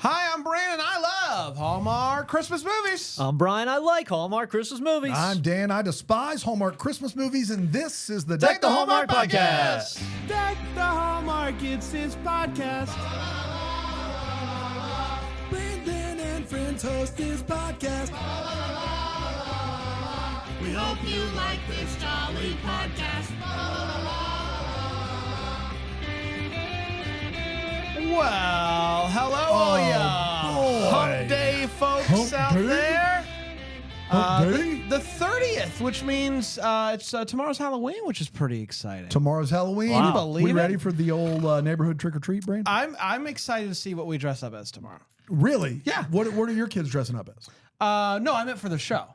Hi, I'm Brandon. I love Hallmark Christmas movies. I'm Brian. I like Hallmark Christmas movies. I'm Dan. I despise Hallmark Christmas movies, and this is the Deck the Hallmark podcast. Deck the Hallmark, it's his podcast. Brandon and friends host this podcast. We hope you like this jolly podcast. Well, hello, all ya Hump Day folks Hump out Day? there. Hump Day? The 30th, which means it's tomorrow's Halloween, which is pretty exciting. Tomorrow's Halloween. Can you believe we it? ready for the old neighborhood trick or treat, Brandon? I'm excited to see what we dress up as tomorrow. Really? Yeah. What are your kids dressing up as? No, I meant for the show.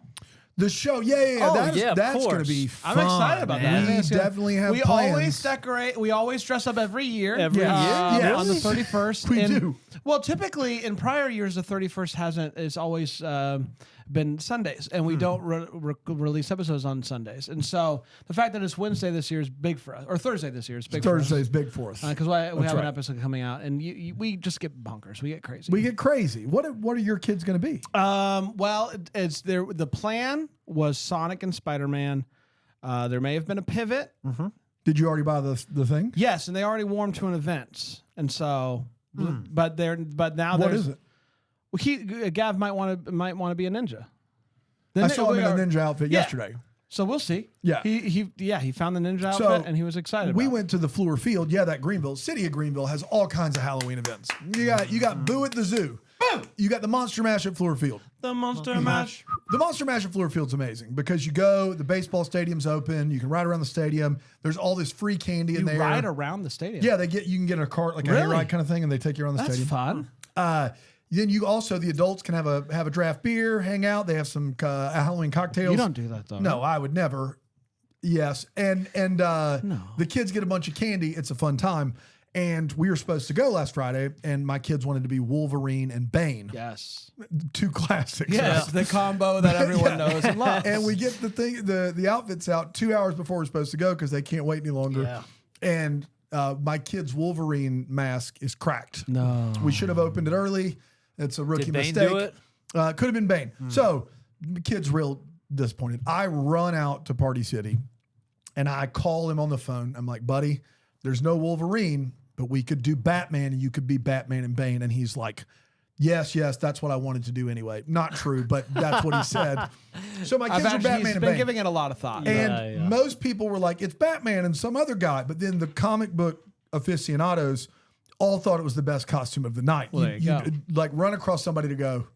The show, yeah. Oh, That's of going to course. be I'm fun. excited about that. I think We it's gonna- definitely have We plans. always decorate. We always dress up every year. Every year? Yes. On the 31st. We do. Well, typically in prior years, the 31st hasn't. It's always been Sundays, and we don't release episodes on Sundays. And so the fact that it's Wednesday this year is big for us, or Thursday this year is big for us. Thursday's big for us. Because we have an right. episode coming out, and we just get bonkers. We get crazy. We get crazy. What are your kids going to be? Well, it's there. The plan was Sonic and Spider-Man. There may have been a pivot. Did you already buy the thing? Yes, and they already warmed to an event, and so, but now What there's. is it? Well, Gav might want to be a ninja. I saw him in a ninja outfit yesterday. So we'll see. Yeah. He found the ninja outfit So, and he was excited. We about it. went to the Fleur Field. Yeah, that Greenville. City of Greenville has all kinds of Halloween events. You got Boo at the Zoo. Boo! You got the Monster Mash at Fleur Field. the Monster Mash. The Monster Mash at Fleur Field's amazing because you go, the baseball stadium's open, you can ride around the stadium. There's all this free candy in You there. ride around the stadium. Yeah, you can get in a cart, like a Really? hayride kind of thing, and they take you around the That's stadium. fun. Then you also, the adults can have a draft beer, hang out. They have some Halloween cocktails. You don't do that though. No, I would never. Yes, and the kids get a bunch of candy. It's a fun time. And we were supposed to go last Friday, and my kids wanted to be Wolverine and Bane. Yes. Two classics. Yes. right? The combo that everyone Yeah. knows and loves. And we get the outfits out 2 hours before we're supposed to go because they can't wait any longer. Yeah. And my kid's Wolverine mask is cracked. No. We should have opened it early. It's a rookie Did Bane mistake. do it? Could have been Bane. So the kid's real disappointed. I run out to Party City and I call him on the phone. I'm like, buddy, there's no Wolverine, but we could do Batman and you could be Batman and Bane. And he's like, yes, that's what I wanted to do anyway. Not true, but that's what he said. So my kids are Batman he's and been Bane. giving it a lot of thought. And Yeah. most people were like, it's Batman and some other guy. But then the comic book aficionados all thought it was the best costume of the night. Well, there you go. Like run across somebody to go,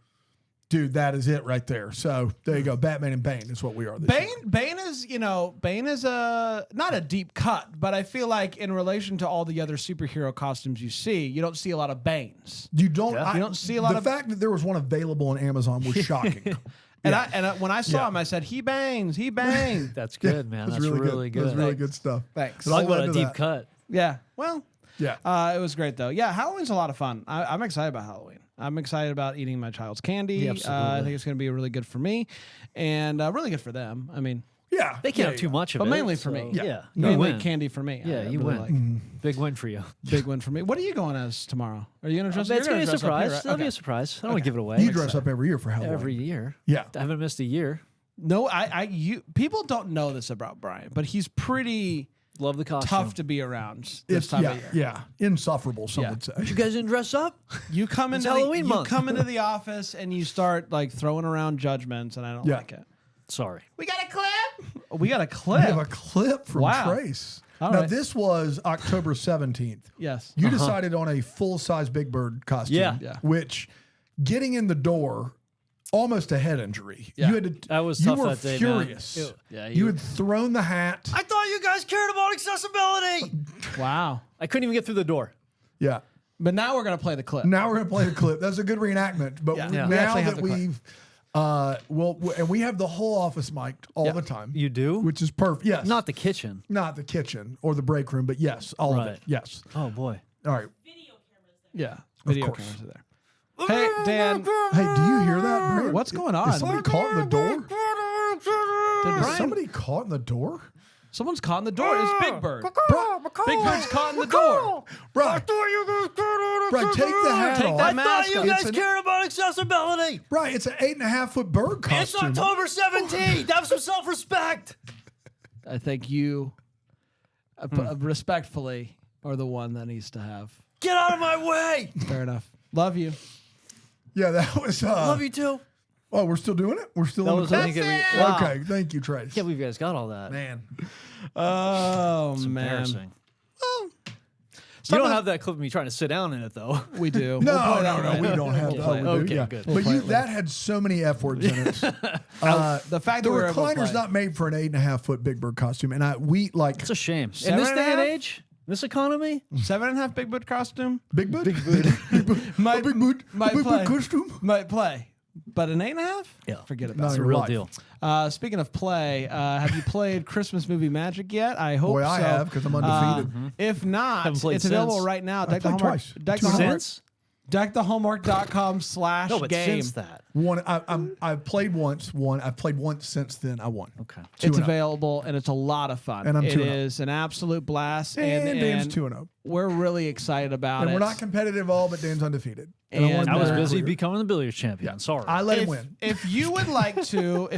dude, that is it right there. So there you go. Batman and Bane is what we are this year. Bane is a not a deep cut, but I feel like in relation to all the other superhero costumes you see, you don't see a lot of Banes. You don't, Yeah. You don't see a lot the of- fact that there was one available on Amazon was shocking. And when I saw Yeah. him, I said, he bangs. That's good, man. It was That's really good. That was really good stuff. Thanks. It all Talk about led a to deep that. cut. Yeah. Well, Yeah. it was great though. Yeah, Halloween's a lot of fun. I'm excited about Halloween. I'm excited about eating my child's candy. Yeah, absolutely. I think it's going to be really good for me, and really good for them. I mean, Yeah. They can't have too much of but it. mainly for so, me. Yeah. You mainly win. candy for me. Yeah, I you really win. like. Big win for you. Big win for me. What are you going as tomorrow? Are you going to dress? It's you're going to be a dress up here, surprise. right? That'll be Okay. a surprise. I don't want to give it away. You dress up every year for Halloween. every year. Yeah. I haven't missed a year. No, people don't know this about Brian, but he's pretty Love the costume. tough to be around this time of year. Yeah. Insufferable, some Yeah. would say. You guys didn't dress up? You come It's into Halloween you month. come into the office and you start like throwing around judgments, and I don't Yeah. like it. Sorry. We got a clip. We got a We clip. have a clip from Wow. Trace. All Now, right. this was October 17th. Yes. You decided on a full-size Big Bird costume, Yeah. which getting in the door, almost a head injury. Yeah. You had to, That was you tough were that day, man. furious. Yeah, you had thrown the hat. I thought you guys cared about accessibility. Wow. I couldn't even get through the door. Yeah. But now we're gonna play the clip. Now we're going to play the clip. That's a good reenactment. But Yeah. we- Yeah. We now actually have that the clip. we've, and we have the whole office mic'd all the time. You do? Which is perfect. Yes. Not the kitchen. Not the kitchen or the break room, but yes, all of Right. it. Yes. Oh, boy. All right. Yeah. Video course. cameras are there. Hey, Dan. Hey, do you hear that, Brent? What's going on? Is somebody caught in the door? Did Is Brian, somebody caught in the door? Someone's caught in the door. It's Big Bird. Big Bird's caught in the door. Right. Take the hat Take off. that I mask thought you off. guys It's an- cared about accessibility. Right. It's an 8.5-foot bird It's costume. October 17th. Have some self-respect. I think you, respectfully, are the one that needs to have. Get out of my way. Fair enough. Love you. Yeah, that was. Love you too. Oh, we're still doing it? We're still That on was, the I clock? think, wow. Okay. Thank you, Trace. Can't believe you guys got all that. Man. Oh, It's man. embarrassing. Well, You don't have that clip of me trying to sit down in it, though. We do. No, We'll play that no, right we now. don't have We'll that. play Oh, it. we do, Okay, yeah. good. We'll But play you, it that had so many F words in it. The fact The that we're able to recliner's play. not made for an 8.5-foot Big Bird costume. And we like It's a shame. In Seven this and a day and half? age, this economy, 7.5 Big Bird costume Big Bird? Big Bird. Big Bird. Might- A Big Bird. might A Big play. Bird costume? might play, but an 8.5? Yeah. Forget No, about It's it. a you're real right. deal. Speaking of play, have you played Christmas movie Magic yet? I hope Boy, so. I have, 'cause I'm undefeated. If not, Haven't played it's available since. right now. I played twice. Deck the Hallmark. Since? DeckTheHallmark.com/game. No, but since that. I've played once. I've played once since then. I won. Okay. It's 2-0. available and it's a lot of fun. And I'm It 2-0. is an absolute blast, And Dan's and 2-0. we're really excited about And it. we're not competitive at all, but Dan's undefeated. And, I, want I was that busy clear. becoming the billiards champion. Sorry. I let him if, win. if you would like to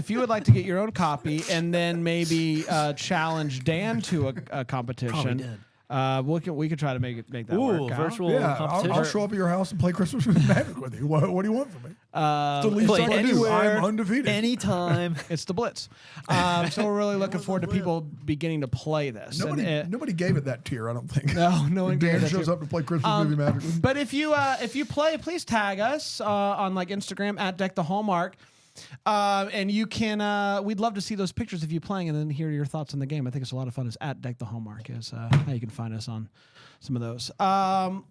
get your own copy and then maybe challenge Dan to a competition, Probably did. we could try to make that Ooh, work. Kyle. virtual Yeah, competition. I'll show up at your house and play Christmas with Magic with you. What do you want from me? It's the least Play I can do. anywhere, I'm undefeated. anytime. It's the Blitz. So we're really looking forward to people beginning to play this. And, Nobody gave it that tier, I don't think. no one gave Dan that shows tier. up to play Christmas movie Magic with me. But if you play, please tag us on like Instagram at Deck the Hallmark. And you can, we'd love to see those pictures of you playing and then hear your thoughts on the game. I think it's a lot of fun. Is at Deck the Hallmark is how you can find us on some of those.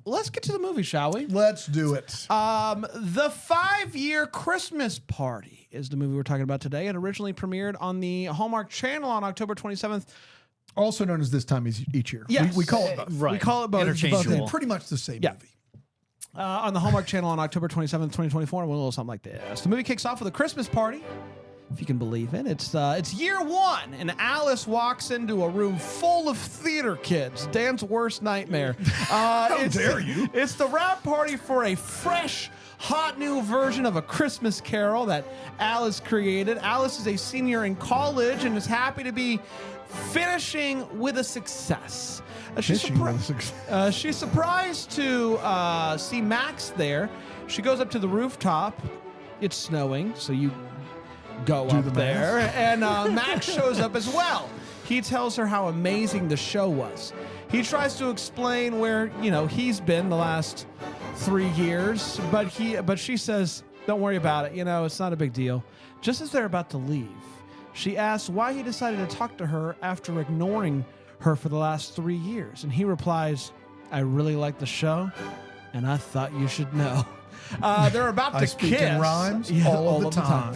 Let's get to the movie, shall we? Let's do it. The 5-Year Christmas Party is the movie we're talking about today. It originally premiered on the Hallmark Channel on October 27th. Also known as This Time Each Year. Yes. We call it both. Right. We call it both. Interchangeable. Both pretty much the same Yeah. movie. On the Hallmark Channel on October 27th, 2024, and went a little something like this. The movie kicks off with a Christmas party, if you can believe it. It's year one, and Alice walks into a room full of theater kids. Dan's worst nightmare. How dare you. It's the wrap party for a fresh, hot new version of A Christmas Carol that Alice created. Alice is a senior in college and is happy to be finishing with a success. She's surprised to see Max there. She goes up to the rooftop. It's snowing, so you go Do up the there. And Max shows up as well. He tells her how amazing the show was. He tries to explain where, he's been the last 3 years, but she says, don't worry about it. It's not a big deal. Just as they're about to leave, she asks why he decided to talk to her after ignoring her for the last 3 years. And he replies, I really like the show, and I thought you should know. They're about to I speak kiss. in rhymes all of the time.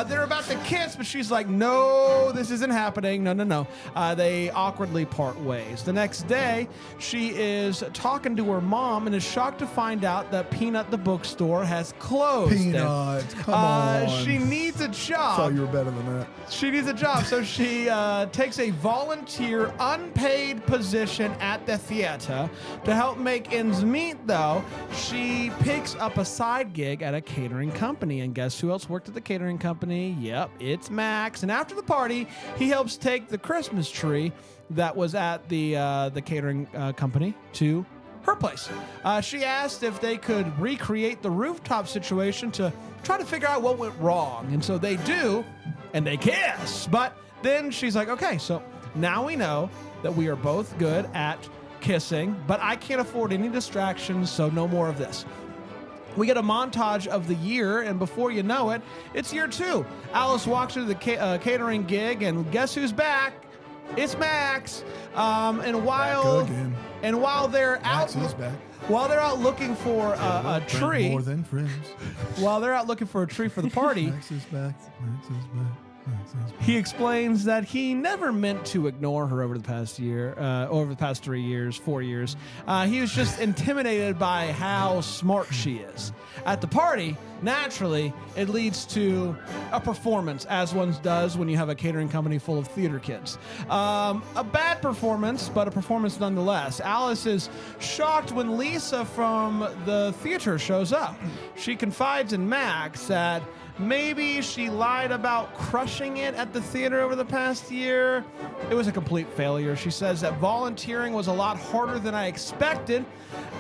They're about to kiss, but she's like, no, this isn't happening. No. They awkwardly part ways. The next day, she is talking to her mom and is shocked to find out that Peanut the bookstore has closed. Peanut, come on. She needs a job. Thought you were better than that. She needs a job, so she takes a volunteer, unpaid position at the theater. To help make ends meet, though, she picks up a side gig at a catering company. And guess who else worked at the catering company? Yep, it's Max. And after the party, he helps take the Christmas tree that was at the catering company to her place. She asked if they could recreate the rooftop situation to try to figure out what went wrong. And so they do, and they kiss. But then she's like, okay, so now we know that we are both good at kissing, but I can't afford any distractions, so no more of this. We get a montage of the year, and before you know it, it's year two. Alice walks into the catering gig, and guess who's back? It's Max. And while they're Max out, is back. while they're out looking for a tree, More than friends. while they're out looking for a tree for the party, Max is back. Max is back. He explains that he never meant to ignore her over the past 3 years, 4 years. He was just intimidated by how smart she is. At the party, naturally, it leads to a performance, as one does when you have a catering company full of theater kids. A bad performance, but a performance nonetheless. Alice is shocked when Lisa from the theater shows up. She confides in Max that maybe she lied about crushing it at the theater over the past year. It was a complete failure. She says that volunteering was a lot harder than I expected.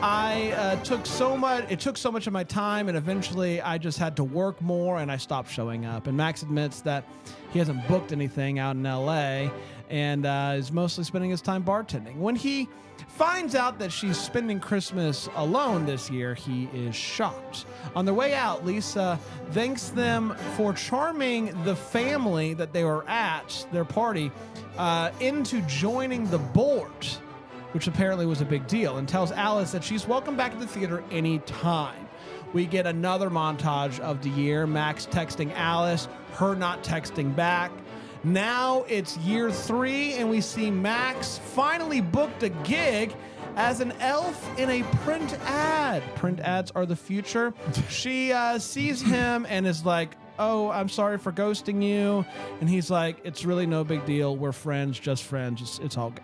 It took so much of my time, and eventually I just had to work more and I stopped showing up. And Max admits that he hasn't booked anything out in LA and is mostly spending his time bartending. When he finds out that she's spending Christmas alone this year, he is shocked. On their way out, Lisa thanks them for charming the family that they were at their party into joining the board, which apparently was a big deal, and tells Alice that she's welcome back to the theater anytime. We get another montage of the year, Max texting Alice, her not texting back. Now it's year 3, and we see Max finally booked a gig as an elf in a print ad. Print ads are the future. She sees him and is like, oh, I'm sorry for ghosting you. And he's like, it's really no big deal. We're friends, just friends. It's all good.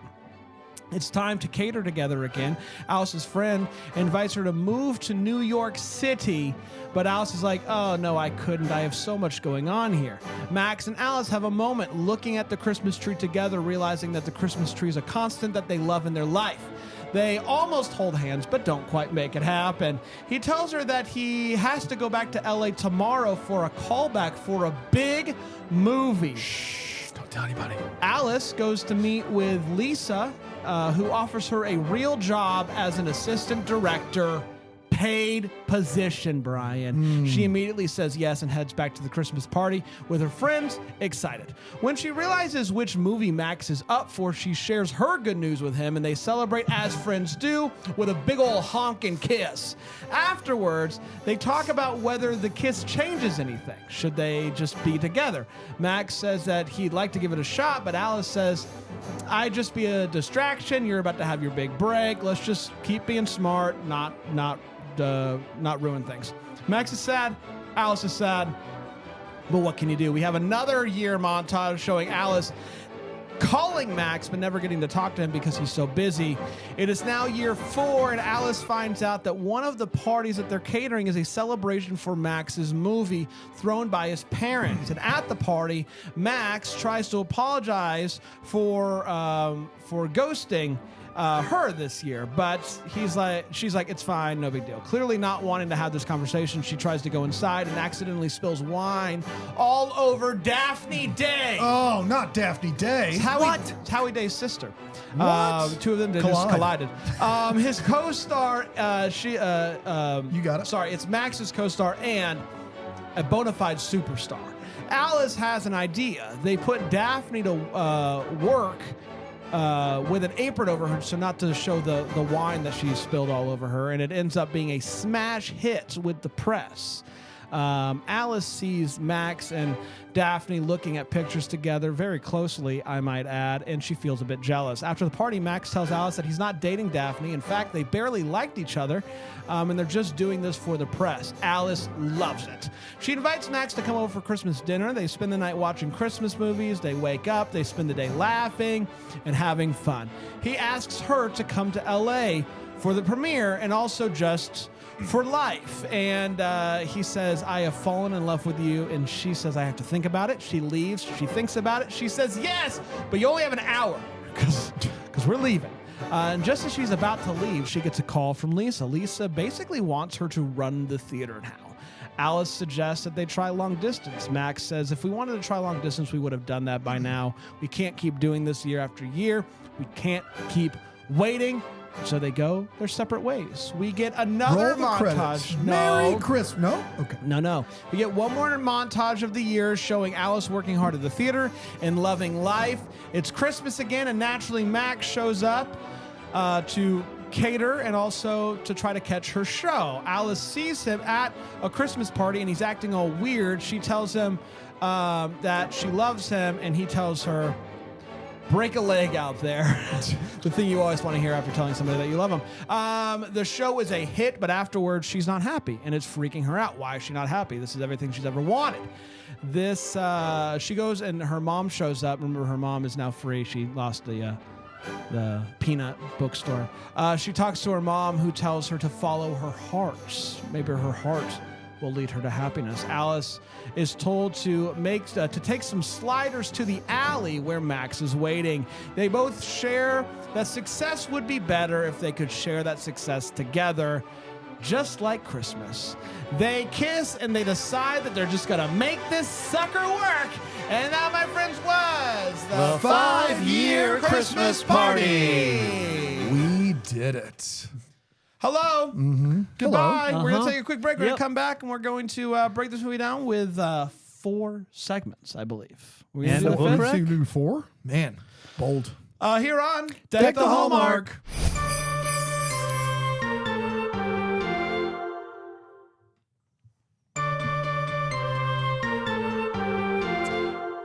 It's time to cater together again. Alice's friend invites her to move to New York City, but Alice is like, oh, no, I couldn't. I have so much going on here. Max and Alice have a moment looking at the Christmas tree together, realizing that the Christmas tree is a constant that they love in their life. They almost hold hands, but don't quite make it happen. He tells her that he has to go back to LA tomorrow for a callback for a big movie. Shh, don't tell anybody. Alice goes to meet with Lisa, who offers her a real job as an assistant director, paid position, Brian. She immediately says yes and heads back to the Christmas party with her friends, excited. When she realizes which movie Max is up for, she shares her good news with him, and they celebrate as friends do with a big ol' honking kiss. Afterwards, they talk about whether the kiss changes anything. Should they just be together? Max says that he'd like to give it a shot, but Alice says, I'd just be a distraction. You're about to have your big break. Let's just keep being smart, not ruin things. Max is sad. Alice is sad. But what can you do? We have another year montage showing Alice calling Max but never getting to talk to him because he's so busy. It is now year 4, and Alice finds out that one of the parties that they're catering is a celebration for Max's movie thrown by his parents. And at the party, Max tries to apologize for ghosting her this year, but she's like, it's fine, no big deal. Clearly not wanting to have this conversation, she tries to go inside and accidentally spills wine all over Daphne Day. Oh, not Daphne Day. It's Howie Day's sister. What? Two of them just collided. His co-star, you got it. Sorry, it's Max's co-star and a bona fide superstar. Alice has an idea. They put Daphne to work with an apron over her, so not to show the wine that she spilled all over her, and it ends up being a smash hit with the press. Alice sees Max and Daphne looking at pictures together very closely, I might add, and she feels a bit jealous. After the party, Max tells Alice that he's not dating Daphne. In fact, they barely liked each other, and they're just doing this for the press. Alice loves it. She invites Max to come over for Christmas dinner. They spend the night watching Christmas movies. They wake up. They spend the day laughing and having fun. He asks her to come to LA for the premiere and also just for life. And he says, I have fallen in love with you. And she says, I have to think about it. She leaves. She thinks about it. She says, yes, but you only have an hour because we're leaving. And just as she's about to leave, she gets a call from Lisa. Lisa basically wants her to run the theater now. Alice suggests that they try long distance. Max says, if we wanted to try long distance, we would have done that by now. We can't keep doing this year after year. We can't keep waiting. So they go their separate ways. We get another montage. Merry Christmas. No? Okay. No. We get one more montage of the year showing Alice working hard at the theater and loving life. It's Christmas again, and naturally Max shows up to cater and also to try to catch her show. Alice sees him at a Christmas party and he's acting all weird. She tells him that she loves him, and he tells her, break a leg out there. The thing you always want to hear after telling somebody that you love them. The show is a hit, but afterwards she's not happy, and it's freaking her out. Why is she not happy? This is everything she's ever wanted. She goes and her mom shows up. Remember, her mom is now free. She lost the peanut bookstore. She talks to her mom, who tells her to follow her heart. Maybe her heart will lead her to happiness. Alice is told to take some sliders to the alley where Max is waiting. They both share that success would be better if they could share that success together, just like Christmas. They kiss and they decide that they're just gonna make this sucker work. And that, my friends, was the 5-year Christmas party. We did it. Hello. Mm-hmm. Goodbye. Hello. We're going to take a quick break. We're going Yep. to come back, and we're going to break this movie down with 4 segments, I believe. We're gonna And do the the book fifth? rack? You do 4? Man, bold. Here on Deck the Hallmark.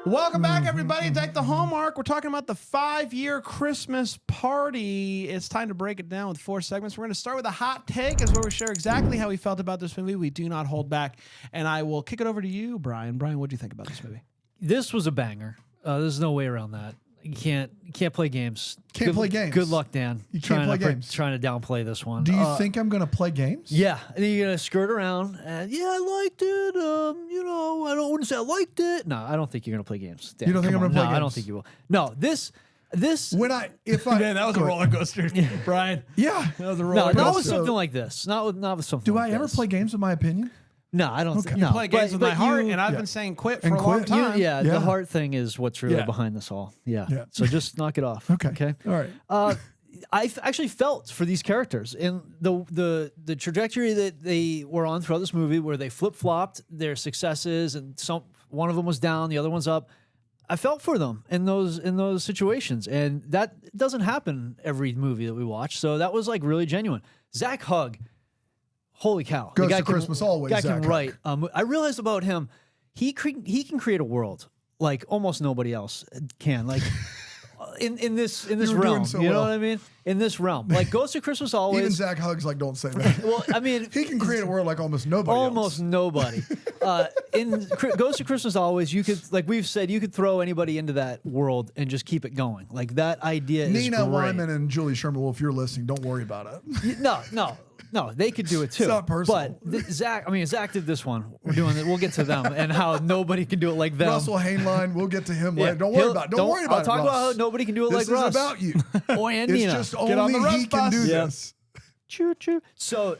Welcome back, everybody. Deck the Hallmark. We're talking about the 5-year Christmas party. It's time to break it down with 4 segments. We're going to start with a hot take, is where we share exactly how we felt about this movie. We do not hold back. And I will kick it over to you, Brian. Brian, what do you think about this movie? This was a banger. There's no way around that. You can't play games. Can't play games. Good luck, Dan. You can't play games. Trying to downplay this one. Do you think I'm going to play games? Yeah, and then you're gonna skirt around, and yeah, I liked it. I wouldn't say I liked it. No, I don't think you're gonna play games. Dan, You don't think come I'm gonna on. play No, I don't games? think you will. No, this. If I Man, that was a Go ahead. roller coaster, Brian. Yeah. That was a No, roller not with coaster. something like this. Not with something. Do like I ever this. play games with my opinion? No, I don't. Okay. No, Play games with but my heart, you- and I've Yeah. been saying quit for And a long quit. time. Yeah, Yeah. the heart thing is what's really Yeah. behind this all. Yeah. Yeah. So just knock it off. Okay. Okay. All right. Actually felt for these characters and the trajectory that they were on throughout this movie, where they flip flopped their successes, and one of them was down, the other one's up. I felt for them in those situations, and that doesn't happen every movie that we watch. So that was like really genuine. Zach Hugg, holy cow! Goes the guy to Christmas always, Guy Zach can write. I realized about him, he can create a world like almost nobody else can. Like. In this You were doing realm, so you know well. what I mean? In this realm, like Ghost of Christmas Always. Even Zach Huggs like, don't say that. Well, I mean, He can create a world like almost nobody almost else. nobody. In Ghost of Christmas Always, you could, like we've said, you could throw anybody into that world and just keep it going. Like that idea is Nina great. Wyman and Julie Sherman. Well, if you're listening, don't worry about it. No, they could do it too. It's not personal. But Zach did this one. We're doing it. We'll get to them and how nobody can do it like them. Russell Hainline, we'll get to him Yeah. later. Don't worry about it. Don't worry about I'll it, talk Russ. about how nobody can do it This like is Russ. about you. Or and It's Nina. just Get on only the Russ he can bus. do Yeah. this. Choo choo. So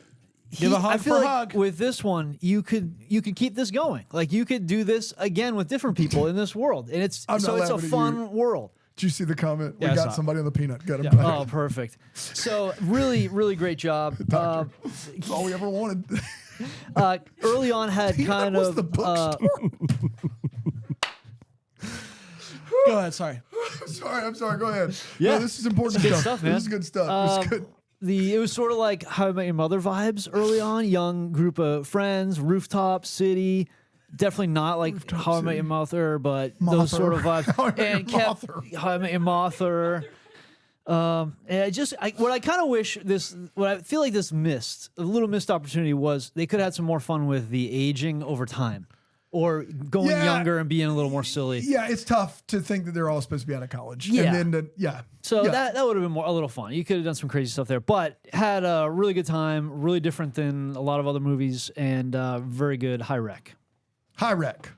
Give a hug I feel for like hug. with this one, you could keep this going. Like you could do this again with different people in this world, and it's I'm not a laughing at fun world. Did you see the comment? Yeah, I We saw got it. somebody on the peanut. Got him back. Oh, perfect. So really, really great job. That's all we ever wanted. Early on had Peanut kind was of the bookstore. Go ahead. Sorry. I'm sorry. Go ahead. Yeah. No, this is important Good stuff. stuff, man. This is good stuff. It's good. It was sort of like How I Met Your Mother vibes early on. Young group of friends, rooftop city. Definitely not like How I Met City. Your Mother, but those Mother. sort of vibes. How I Met And Your kept Mother. How I Met Your Mother. What I kind of wish what I feel like this a little missed opportunity was they could have had some more fun with the aging over time, or going Yeah. younger and being a little more silly. Yeah, it's tough to think that they're all supposed to be out of college. Yeah. And then, So Yeah. that would have been a little fun. You could have done some crazy stuff there, but had a really good time, really different than a lot of other movies, and very good high rec. High rec.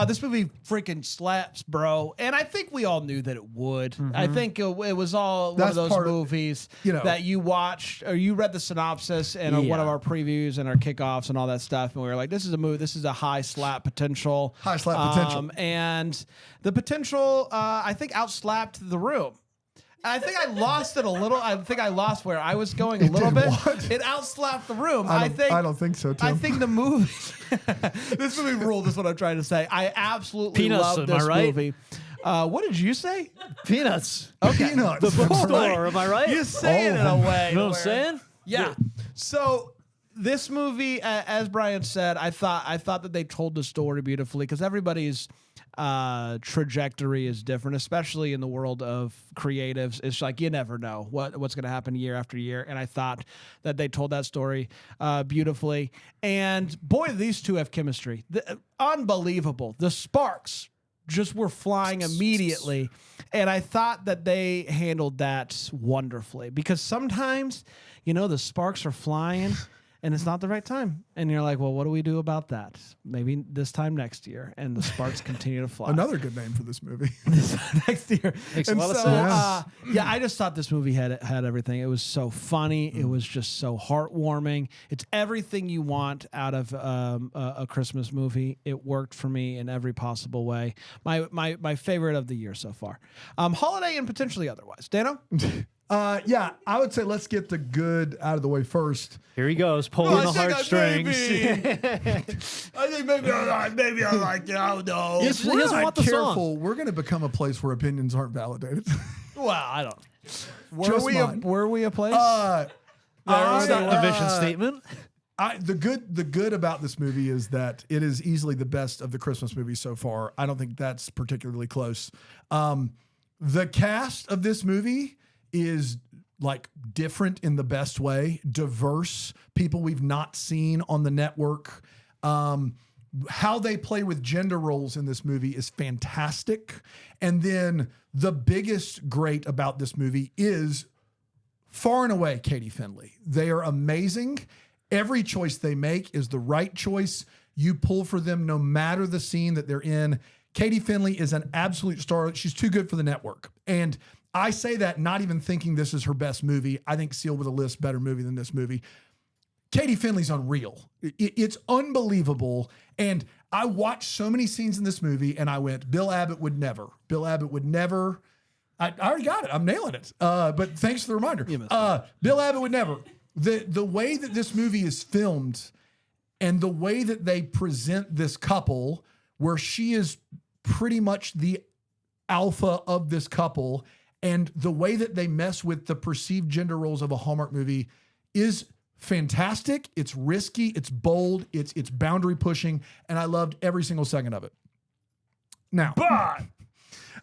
This movie freaking slaps, bro. And I think we all knew that it would. I think it was all one That's of those part of- movies you know. that you watched or you read the synopsis and one Yeah. of our previews and our kickoffs and all that stuff. And we were like, this is a movie. This is a high slap potential. High slap potential. And the potential, I think, outslapped The Room. I think I lost it a little. I think I lost where I was going a little did bit. what? It outslapped The Room. I don't think so, Tim. I think the movie. This movie ruled is what I'm trying to say. I absolutely Peanuts, love am I this right? movie. What did you say? Peanuts. Okay. Peanuts. The bookstore. Am I right? You say it in a way. You know what I'm where- saying? Yeah. So this movie, as Brian said, I thought that they told the story beautifully because everybody's trajectory is different, especially in the world of creatives. It's like you never know what's going to happen year after year, and I thought that they told that story beautifully. And boy, these two have chemistry. Unbelievable. The sparks just were flying immediately, and I thought that they handled that wonderfully because sometimes, the sparks are flying. And it's not the right time. And you're like, well, what do we do about that? Maybe this time next year. And the sparks continue to fly. Another good name for this movie. Next year. Makes a And lot of so, sense. I just thought this movie had everything. It was so funny. It was just so heartwarming. It's everything you want out of a Christmas movie. It worked for me in every possible way. My favorite of the year so far. Holiday and potentially otherwise. Dano? Yeah, I would say let's get the good out of the way first. Here he goes, pulling the heartstrings. I think maybe I like it. I don't know. Yes. He We're doesn't not want the song. careful. We're going to become a place where opinions aren't validated. Well, I don't. Just mine. Were we a place? It's not a vision statement. The good about this movie is that it is easily the best of the Christmas movies so far. I don't think that's particularly close. The cast of this movie is like different in the best way, diverse, people we've not seen on the network. How they play with gender roles in this movie is fantastic. And then the biggest great about this movie is far and away Katie Finley. They are amazing. Every choice they make is the right choice. You pull for them no matter the scene that they're in. Katie Finley is an absolute star. She's too good for the network. And I say that not even thinking this is her best movie. I think Sealed with a List, better movie than this movie. Katie Finley's unreal. It's unbelievable. And I watched so many scenes in this movie and I went, Bill Abbott would never. Bill Abbott would never. I already got it. I'm nailing it. But thanks for the reminder. Bill Abbott would never. The way that this movie is filmed and the way that they present this couple, where she is pretty much the alpha of this couple, and the way that they mess with the perceived gender roles of a Hallmark movie is fantastic. It's risky. It's bold. It's boundary pushing. And I loved every single second of it. Now,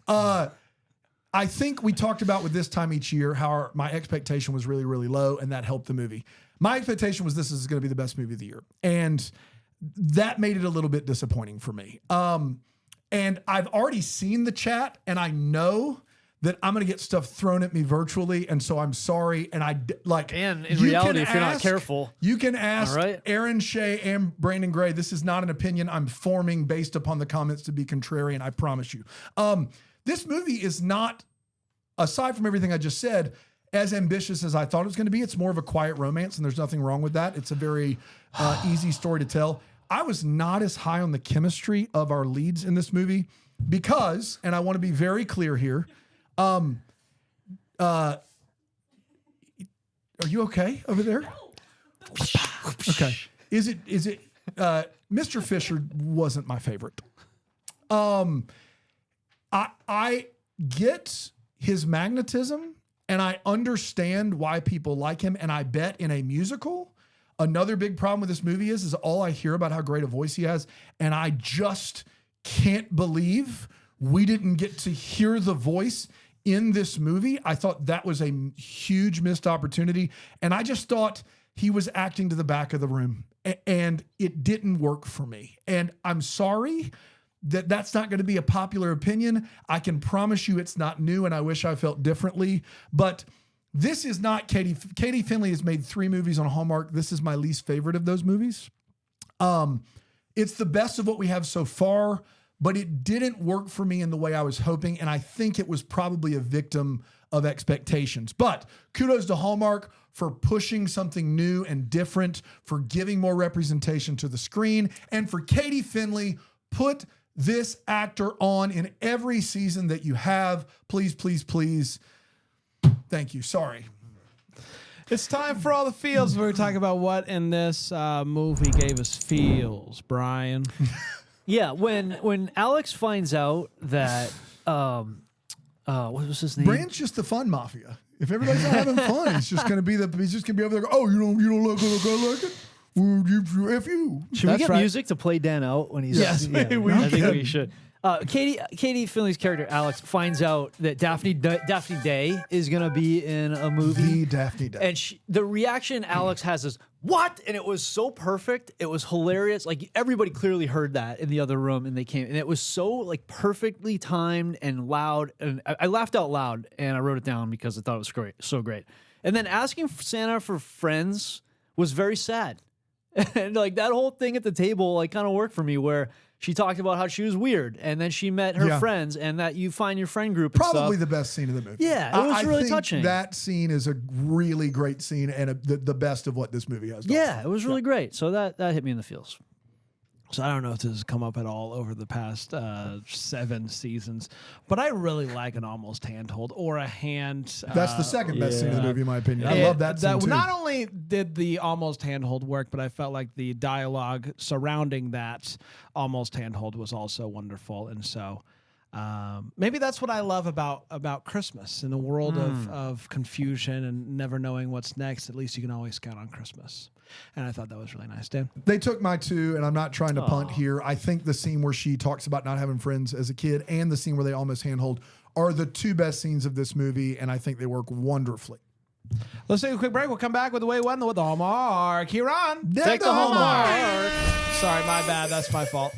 I think we talked about with this time each year how my expectation was really, really low, and that helped the movie. My expectation was this is going to be the best movie of the year. And that made it a little bit disappointing for me. And I've already seen the chat, and I know that I'm going to get stuff thrown at me virtually, and so I'm sorry. And And in reality, if you're not careful, you can ask all right. Aaron Shea and Brandon Gray. This is not an opinion I'm forming based upon the comments to be contrarian, I promise you. This movie is not, aside from everything I just said, as ambitious as I thought it was going to be. It's more of a quiet romance, and there's nothing wrong with that. It's a very easy story to tell. I was not as high on the chemistry of our leads in this movie because, and I want to be very clear here, are you okay over there? Okay. Is it Mr. Fisher wasn't my favorite. I get his magnetism and I understand why people like him. And I bet in a musical, another big problem with this movie is all I hear about how great a voice he has. And I just can't believe we didn't get to hear the voice in this movie. I thought that was a huge missed opportunity. And I just thought he was acting to the back of the room and it didn't work for me. And I'm sorry that that's not going to be a popular opinion. I can promise you it's not new, and I wish I felt differently. But this is not Katie. Katie Finley has made 3 movies on Hallmark. This is my least favorite of those movies. It's the best of what we have so far, but it didn't work for me in the way I was hoping, and I think it was probably a victim of expectations. But kudos to Hallmark for pushing something new and different, for giving more representation to the screen, and for Katie Finley, put this actor on in every season that you have. Please, please, please. Thank you. Sorry. It's time for all the feels. We're talking about what in this movie gave us feels, Brian. yeah, when Alex finds out that what was his name? Brand's just the fun mafia. If everybody's not having fun, he's just gonna be over there. Oh, you don't like it. Well, if you. Should we get music to play Dan out when he's? Yes, yeah, we I think can. we should. Katie Finley's character Alex finds out that Daphne Day is gonna be in a movie. The Daphne Day. And the reaction Alex has is what? And it was so perfect. It was hilarious. Like everybody clearly heard that in the other room, and they came, and it was so like perfectly timed and loud. And I laughed out loud, and I wrote it down because I thought it was great, so great. And then asking Santa for friends was very sad. And like that whole thing at the table, like kind of worked for me, where she talked about how she was weird, and then she met her friends, and that you find your friend group. And Probably stuff. the best scene of the movie. Yeah, it was I really think touching. That scene is a really great scene and the best of what this movie has. Yeah, it was really great. So that hit me in the feels. So I don't know if this has come up at all over the past 7 seasons, but I really like an almost handhold or a hand. That's the second best scene of the movie, in my opinion. I love that scene too. Not only did the almost handhold work, but I felt like the dialogue surrounding that almost handhold was also wonderful. And so maybe that's what I love about Christmas. In a world of confusion and never knowing what's next, at least you can always count on Christmas. And I thought that was really nice, Dan. They took my 2, and I'm not trying to punt here. I think the scene where she talks about not having friends as a kid and the scene where they almost handhold are the 2 best scenes of this movie, and I think they work wonderfully. Let's take a quick break. We'll come back with the way one with the Hallmark. Here on Take the Hallmark. Sorry, my bad. That's my fault.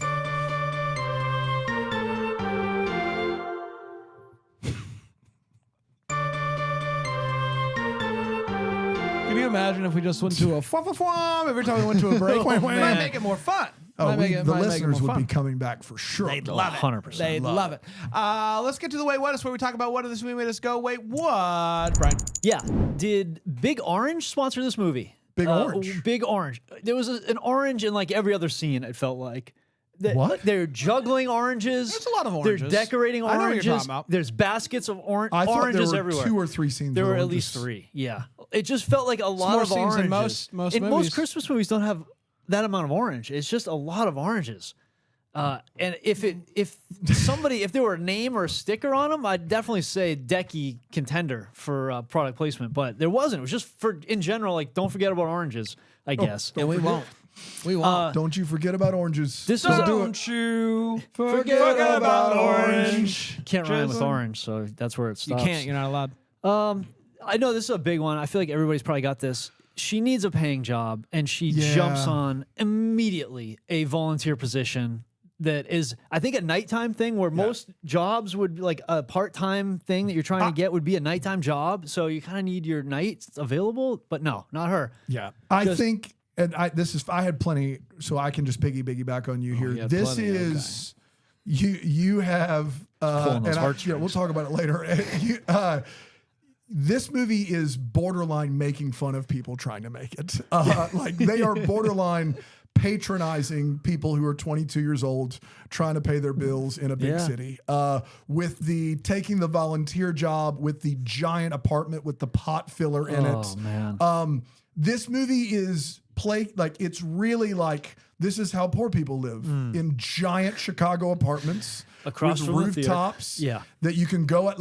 Can you imagine if we just went to a fwam every time we went to a break? Might make it more fun. Oh, Might the listeners would be coming back for sure. They'd love it. 100%. They'd love it. Let's get to the Wait What. It's where we talk about what this movie made us go, wait, what? Brian. Yeah. Did Big Orange sponsor this movie? Big Orange. Big Orange. There was an orange in like every other scene, it felt like. What? They're juggling oranges. There's a lot of oranges. They're decorating I know what oranges. you're talking about. There's baskets of I thought oranges there were everywhere. 2 or 3 scenes. There with were at oranges. least 3. Yeah. It just felt like a lot more of scenes oranges. than most In movies. most Christmas movies don't have that amount of orange. It's just a lot of oranges. And if there were a name or a sticker on them, I'd definitely say Decky contender for product placement. But there wasn't. It was just for in general. Like, don't forget about oranges. I guess. And we won't. We won't. Don't you forget about oranges. This was Don't you Forget about orange. can't rhyme with orange, so that's where it You stops. can't. You're not allowed. I know this is a big one. I feel like everybody's probably got this. She needs a paying job, and she Yeah. jumps on immediately a volunteer position that is, I think, a nighttime thing where most jobs would, like a part-time thing that you're trying to get would be a nighttime job. So you kind of need your nights available, but no, not her. Yeah, I think, and I had plenty, so I can just piggyback on you here. you had This plenty, is you have, Pulling those we'll talk about it later. This movie is borderline making fun of people trying to make it. Like they are borderline patronizing people who are 22 years old trying to pay their bills in a big city. With the taking the volunteer job, with the giant apartment with the pot filler in it. Oh, man. This movie is it's really like this is how poor people live in giant Chicago apartments Across with from the theater. rooftops Yeah. that you can go at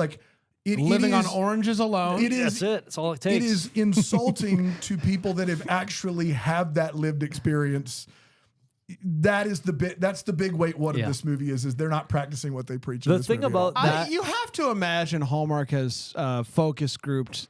Living on is- oranges alone. It is That's it. That's all it takes. it is insulting to people that have actually have that lived experience. That's the big wait what of this movie is they're not practicing what they preach. in The this thing movie at all. about that. You have to imagine Hallmark has focus grouped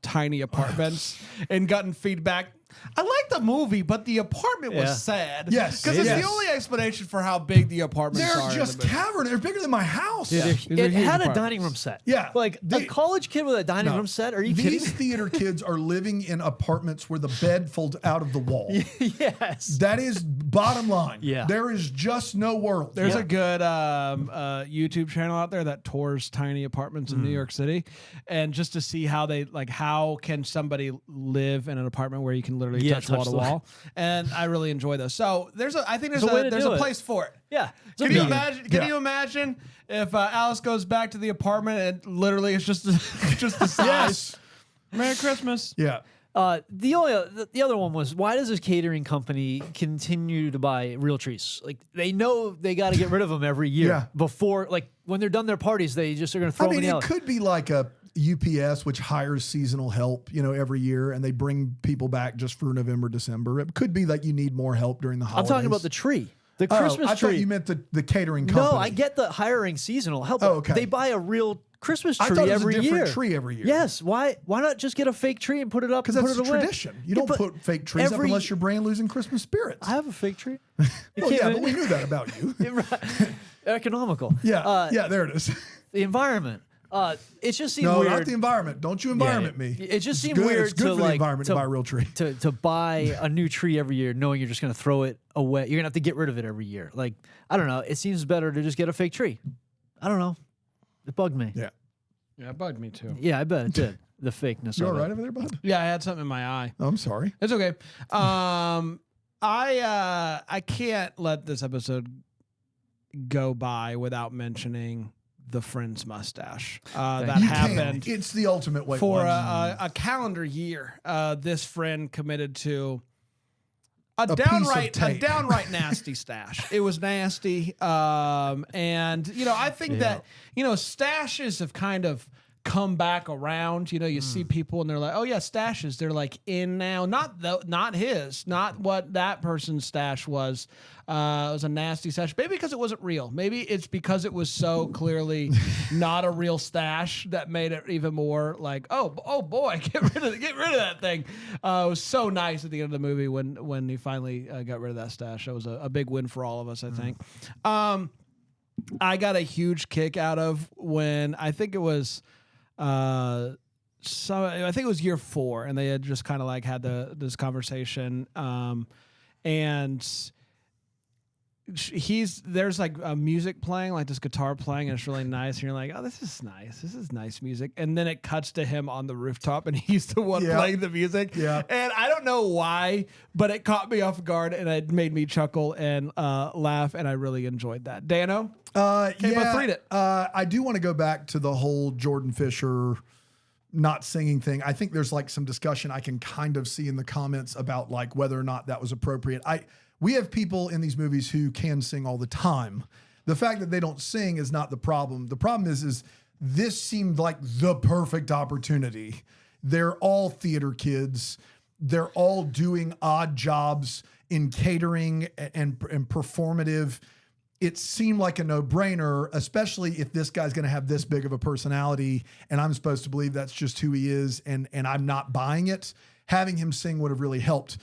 tiny apartments and gotten feedback. I like the movie, but the apartment was sad. Yes, because it's yes. the only explanation for how big the apartments are. They're in just the movie. cavern. They're bigger than my house. Yeah. It These are huge had a apartments. dining room set. Yeah. Like a college kid with a dining room set. Are you kidding These theater kids are living in apartments where the bed folds out of the wall. me? Yes. That is bottom line. Yeah. There is just no world. There's a good YouTube channel out there that tours tiny apartments in New York City, and just to see how how can somebody live in an apartment where you can literally touch wall to the- wall, and I really enjoy those. So I think There's a way to there's do a it. place for it. Yeah. It's a Can you medium. imagine? Can you imagine if Alice goes back to the apartment and literally it's just just the size? Yes. Merry Christmas. Yeah. The other one was, why does this catering company continue to buy real trees? Like, they know they got to get rid of them every year Yeah. before, like, when they're done their parties, they just are going to throw I mean, them in the it alley. could be like a UPS, which hires seasonal help, every year, and they bring people back just for November, December. It could be like you need more help during the I'm holidays. talking about the tree. The Oh, Christmas I tree. thought you meant the catering company. No, I get the hiring seasonal help. Oh, okay. They buy a real Christmas I tree thought it was every a different year. tree every year. Yes. Why not just get a fake tree and put it up? Because and that's put it a away? tradition. You Yeah, don't but put fake trees up every- unless you're brand losing Christmas spirits. I have a fake tree. Well, yeah, but we knew that about you. Economical. Yeah, yeah, there it is. The environment. It just seemed No, weird. not the environment. Don't you environment me. It just It's seemed good. weird It's good to for the like environment to buy a real tree. to buy a new tree every year, knowing you're just going to throw it away. You're going to have to get rid of it every year. Like, I don't know. It seems better to just get a fake tree. I don't know. It bugged me. Yeah. Yeah, it bugged me too. Yeah, I bet it did. The fakeness You of all right it. over there, bud? Yeah, I had something in my eye. Oh, I'm sorry. It's okay. I can't let this episode go by without mentioning the Friends mustache that You happened can. It's the ultimate weight for loss. a calendar year. This friend committed to a piece of downright tape. nasty stash. It was nasty, and I think that stashes have kind of come back around. You see people and they're like, oh yeah, stashes. They're like in now. Not his. Not what that person's stash was. It was a nasty stash. Maybe because it wasn't real. Maybe it's because it was so clearly not a real stash that made it even more like, oh boy, get rid of that thing. It was so nice at the end of the movie when he finally got rid of that stash. That was a big win for all of us, I think. I got a huge kick out of when I think it was I think it was year 4, and they had just kind of like had this conversation, and there's like a music playing, like this guitar playing, and it's really nice, and you're like, oh, this is nice music, and then it cuts to him on the rooftop, and he's the one playing the music, and I don't know why, but it caught me off guard, and it made me chuckle and laugh, and I really enjoyed that. Dano? Let's read it. I do want to go back to the whole Jordan Fisher not singing thing. I think there's like some discussion I can kind of see in the comments about like whether or not that was appropriate. We have people in these movies who can sing all the time. The fact that they don't sing is not the problem. The problem is this seemed like the perfect opportunity. They're all theater kids. They're all doing odd jobs in catering and performative. It seemed like a no-brainer, especially if this guy's going to have this big of a personality and I'm supposed to believe that's just who he is and I'm not buying it. Having him sing would have really helped.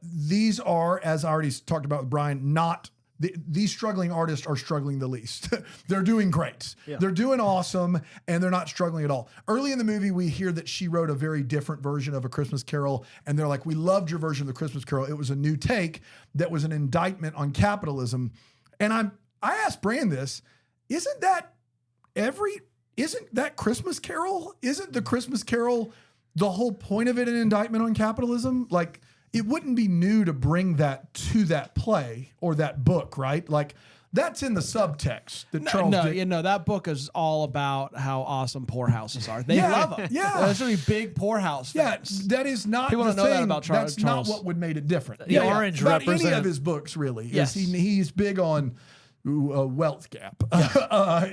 These are, as I already talked about with Brian, these struggling artists are struggling the least. They're doing great. Yeah. They're doing awesome, and they're not struggling at all. Early in the movie, we hear that she wrote a very different version of A Christmas Carol, and they're like, we loved your version of The Christmas Carol. It was a new take that was an indictment on capitalism. And I asked Bran this, isn't that Christmas Carol? Isn't the Christmas Carol the whole point of it an indictment on capitalism? Like, it wouldn't be new to bring that to that play or that book, right? Like, that's in the subtext that Charles did. That book is all about how awesome poorhouses are. They love them. Yeah. There's really big poorhouse fans. That is not People the don't know that thing. about That's Charles. not what would made it different. The orange About any represent- of his books, really. Yes. He's big on wealth gap.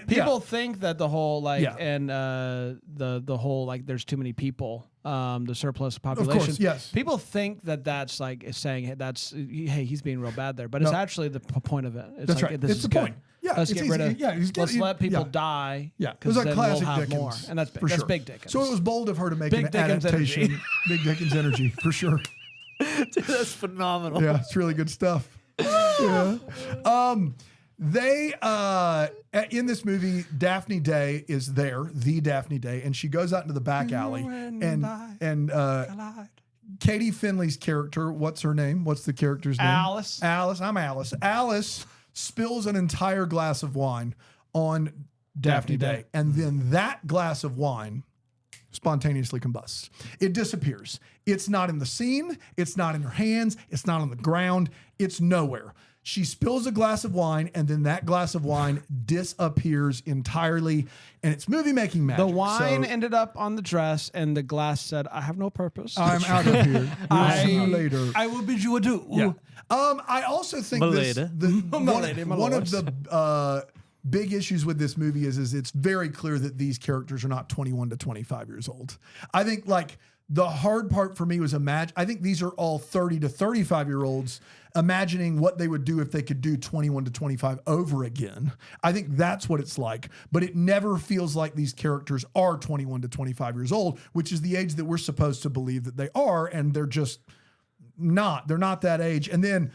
People think that the whole and the whole like there's too many people, the surplus population. Of course, yes. People think that that's like saying that's hey, he's being real bad there, but it's actually the point of it. It's That's like, right. This It's is the good. point. Yeah, let's it's get rid easy. of. Yeah, let's let people die. Yeah, it because was like then classic we'll have Dickens, more, and that's for that's sure. big Dickens. So it was bold of her to make Big an Dickens adaptation. energy. Big Dickens energy, for sure. Dude, that's phenomenal. Yeah, it's really good stuff. Yeah. They in this movie, Daphne Day is there, the Daphne Day, and she goes out into the back alley, and Katie Finley's character, what's her name? What's the character's name? Alice. I'm Alice. Alice spills an entire glass of wine on Daphne Day, and then that glass of wine spontaneously combusts. It disappears. It's not in the scene. It's not in her hands. It's not on the ground. It's nowhere. she spills a glass of wine, and then that glass of wine disappears entirely, and it's movie making magic. The wine So, ended up on the dress, and the glass said, "I have no purpose. I'm out of here. We'll see you later. I will bid you adieu." Yeah. I also think this, Malady. one of the big issues with this movie is it's very clear that these characters are not 21 to 25 years old. I think like the hard part for me was I think these are all 30 to 35 year olds imagining what they would do if they could do 21 to 25 over again. I think that's what it's like, but it never feels like these characters are 21 to 25 years old, which is the age that we're supposed to believe that they are, and they're just not. They're not that age. And then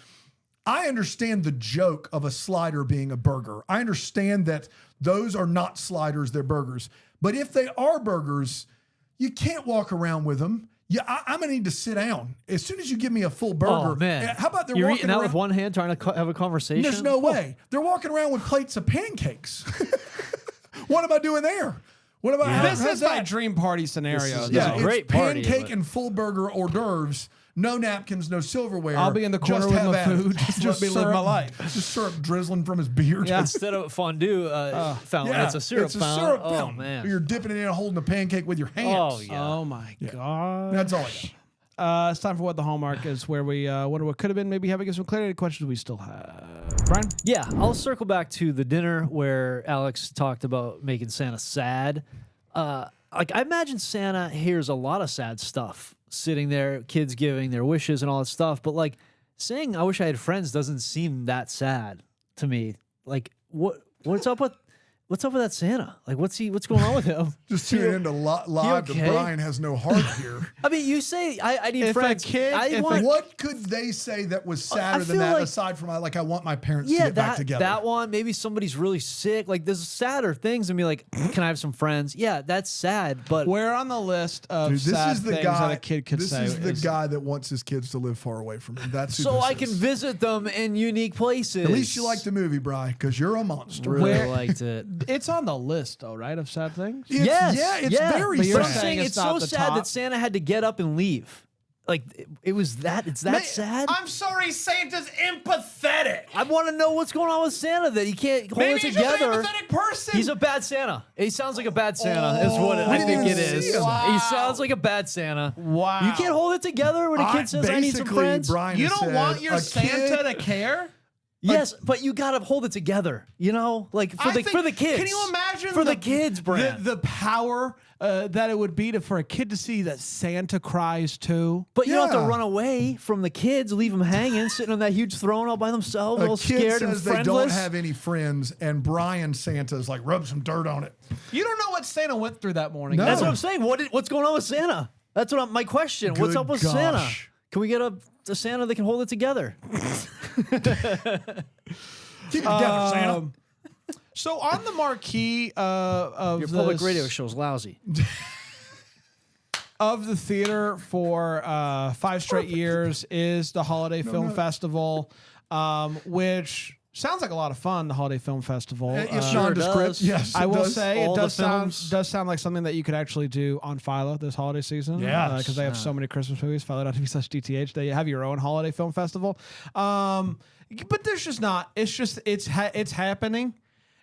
I understand the joke of a slider being a burger. I understand that those are not sliders, they're burgers. But if they are burgers, you can't walk around with them. Yeah, I'm gonna need to sit down as soon as you give me a full burger. Oh man, How about you're walking eating that around with one hand, trying to have a conversation? There's no way. They're walking around with plates of pancakes. What am I doing there? What about This is my dream party scenario. is- though. Yeah, it's great party, pancake but- and full burger hors d'oeuvres. No napkins, no silverware. I'll be in the corner Just with have my at it. food. Just let me live my life. Just syrup drizzling from his beard. Yeah. Instead of fondue fountain, it's a syrup it's a fountain. syrup Oh fountain. man. You're dipping it in and holding a pancake with your hands. Oh yeah. Oh my god. That's all I got. It's time for What the Hallmark is, where we wonder what could have been, maybe having some clarity questions we still have. Brian? Yeah, I'll circle back to the dinner where Alex talked about making Santa sad. Like I imagine Santa hears a lot of sad stuff sitting there, kids giving their wishes and all that stuff. But like saying "I wish I had friends" doesn't seem that sad to me. Like what's up with that Santa? Like what's going on with him? Just tuning into live okay? to Brian has no heart here. I mean, you say I need If a friends. kid- I if a- want What could they say that was sadder than feel that, like- aside from like I want my parents to yeah, get back together? that one. Maybe somebody's really sick. Like there's sadder things, and be like, "Can I have some friends?" Yeah, that's sad. But Where on the list of Dude, this sad is the things guy. that a kid could this say is the guy that wants his kids to live far away from him. That's who so this I is. can visit them in unique places. At least you like the movie, Bri, because you're a monster. Really Where- liked it. It's on the list, though, right, of sad things? It's, Yes, it's very But you're But I'm sad. saying saying it's it's not so the sad top? that Santa had to get up and leave. Like it was that. It's that sad. I'm sorry, Santa's empathetic. I want to know what's going on with Santa that he can't hold Maybe it he's just an together. empathetic person. He's a bad Santa. He sounds like a bad Santa. Is what we I didn't think it even is. see him. Wow. He sounds like a bad Santa. Wow. You can't hold it together when a kid says, "I need some Basically, friends." Brian You has don't said, want your a Santa kid- to care? Yes, but you gotta hold it together. You know, like for the kids. Can you imagine for the kids, Brad? the power that it would be for a kid to see that Santa cries too? But you don't have to Yeah. run away from the kids, leave them hanging, sitting on that huge throne all by themselves, A all kid scared and says they don't friendless. have any friends, and Brian Santa's like, rub some dirt on it. You don't know what Santa went through that morning. No. That's what I'm saying. What's going on with Santa? That's what my question. What's Good up with gosh. Santa? Can we get a Santa that can hold it together? Keep it together, Santa. So on the marquee of Your the public radio show's lousy. of the theater for 5 straight years is the Holiday Film Festival, which sounds like a lot of fun. The Holiday Film Festival. It's sure nondescript. does. Yes, I it will does. say All it the does films. sound like something that you could actually do on Philo this holiday season. Yes. Because they have so many Christmas movies. Philo.tv/DTH. They have your own holiday film festival. But there's just not. It's just it's happening,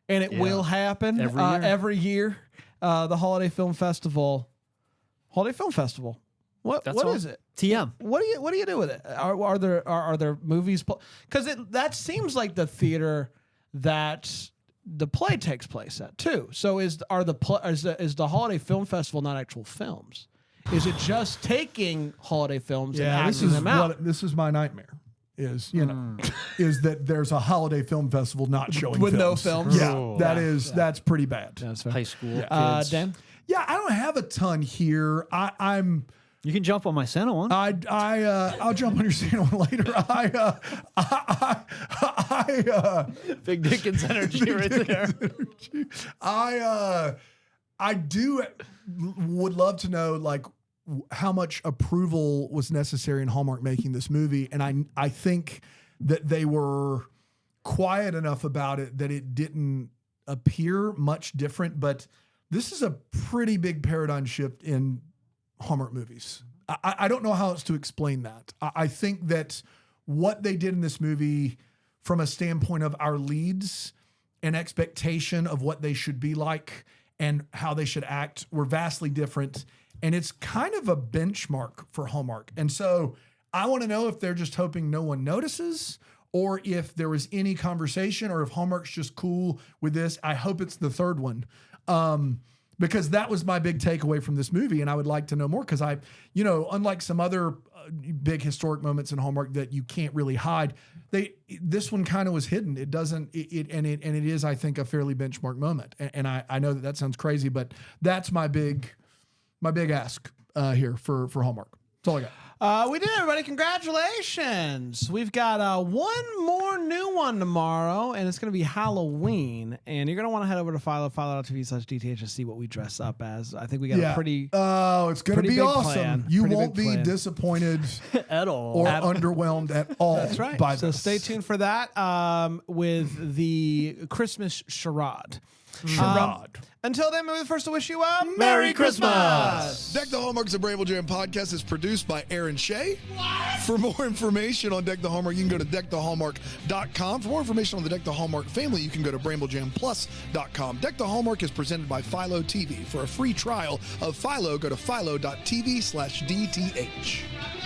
and it will happen Every year. The Holiday Film Festival. Holiday Film Festival. What all. is it? TM. What do you do with it? Are there movies? Because that seems like the theater that the play takes place at too. So is the Holiday Film Festival not actual films? Is it just taking holiday films and this acting is them out? this is my nightmare. Is is that there's a holiday film festival not showing With no films. films? Yeah, that's pretty bad. That's fair. High school kids. Dan? Yeah, I don't have a ton here. I'm You can jump on my Santa one. I'll jump on your Santa one later. Big Dickens energy right there. I would love to know like how much approval was necessary in Hallmark making this movie, and I think that they were quiet enough about it that it didn't appear much different. But this is a pretty big paradigm shift in Hallmark movies. I don't know how else to explain that. I think that what they did in this movie from a standpoint of our leads and expectation of what they should be like and how they should act were vastly different. And it's kind of a benchmark for Hallmark. And so I want to know if they're just hoping no one notices, or if there was any conversation, or if Hallmark's just cool with this. I hope it's the third one. Because that was my big takeaway from this movie. And I would like to know more, because unlike some other big historic moments in Hallmark that you can't really hide, this one kind of was hidden. It doesn't, and it is, I think, a fairly benchmark moment. And I know that sounds crazy, but that's my big ask here for Hallmark. That's all I got. We did, everybody. Congratulations. We've got one more new one tomorrow, and it's going to be Halloween. And you're going to want to head over to philo.tv/DTH to see what we dress up as. I think we got a pretty it's going to be big awesome. plan. You Pretty won't big be plan. disappointed At all. or underwhelmed at all. That's right. By So this. stay tuned for that with the Christmas charade. Until then, we're the first to wish you a Merry Christmas! Deck the Hallmark's a Bramble Jam podcast is produced by Aaron Shea. For more information on Deck the Hallmark, you can go to deckthehallmark.com. For more information on the Deck the Hallmark family, you can go to bramblejamplus.com. Deck the Hallmark is presented by Philo TV. For a free trial of Philo, go to philo.tv/DTH.